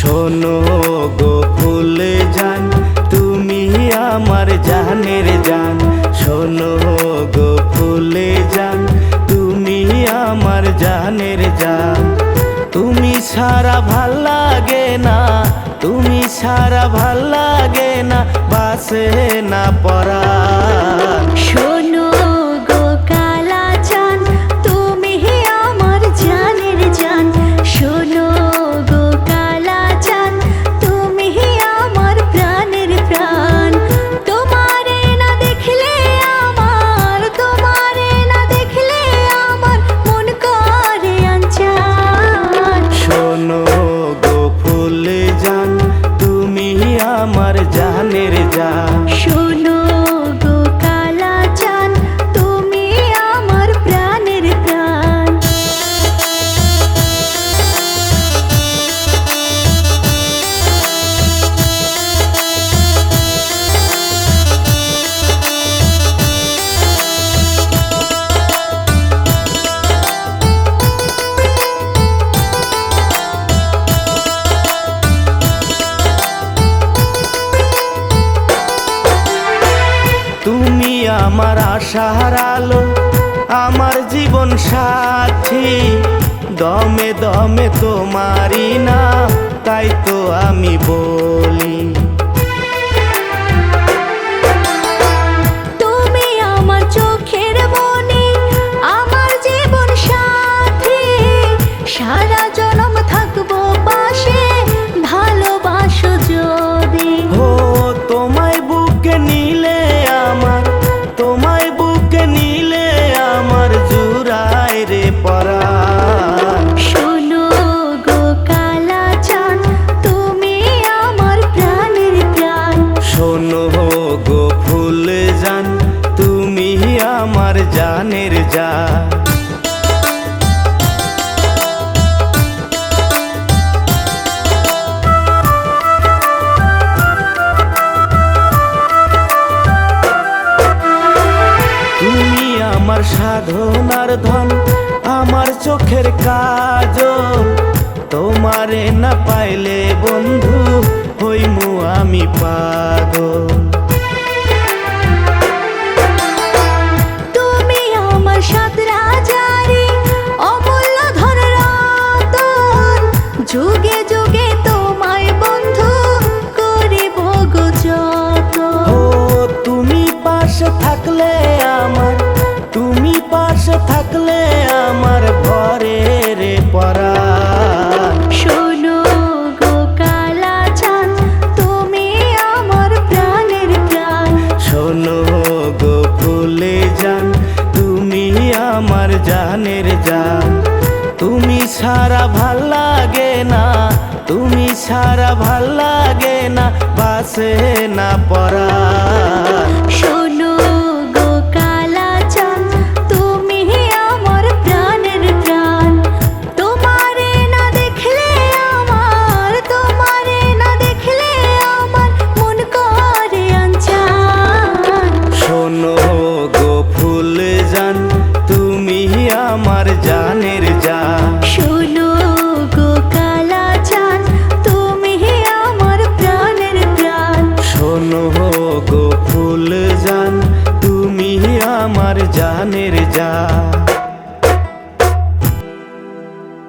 শোনো গো ফুল জান, তুমি আমার জানের জান। শোনো গো ফুল জান, তুমি আমার জানের জান। তুমি ছাড়া ভাল লাগে না, তুমি ছাড়া ভাল লাগে না, বাসে না পরাণ। শোনো গো কালা চান, তুমি আমার জানের জান। শোনো গো কালা চান, তুমি আমার প্রাণের প্রাণ। তোমারে না দেখলে আমার, তোমারে না দেখলে আমার মন করে আনচান। শোনো গো ফুল জান, তুমি আমার জানের জান। শোনো গো কালা চান, তুমি আমার প্রাণের প্রাণ। তুমি আমার আশার আলো, আমার জীবন সাথী। দমে দমে তোমারই না, তাই তো আমি বলি। তুমি আমার চোখের মনি, আমার জীবন সাথী। সারা জনম থাকবো পাশে, ভালোবাসো যদি। ও তোমায় বুকে নিলে আমার, তোমায় বুকে নিলে আমার জুড়ায় রে পরাণ। শোনো গো কালা চান, তুমি আমার প্রাণের প্রাণ। শোনো গো ফুল জান, তুমি আমার জানের জান। তুমি আমার সাধনার ধন, আমার চোখের কাজল। তোমারে না পাইলে বন্ধু হইমু আমি পাগল। তুমি আমার সাত রাজারি অমূল্য ধন রতন। যুগে যুগে তোমায় বন্ধু করিব গো যতন। ও তুমি পাশে থাকলে আমার, তুমি পাশে থাকলে আমার ভরে রে পরাণ। শোনো গো কালা চান, তুমি আমার প্রাণের প্রাণ। শোনো গো ফুল জান, তুমি আমার জানের জান। তুমি ছাড়া ভাল লাগে না, তুমি ছাড়া ভাল লাগে না, বাসে না পরাণ। শোনো গো কালা চান, তুমি আমার প্রাণের প্রাণ। তোমারে না দেখলে আমার, তোমারে না দেখলে আমার মন করে আনচান। শোনো গো ফুল জান, তুমি আমার জানের জান। শোনো গো কালা চান, তুমি আমার প্রাণের প্রাণ। শোনো গো ফুল জান, তুমি আমার জানের জান।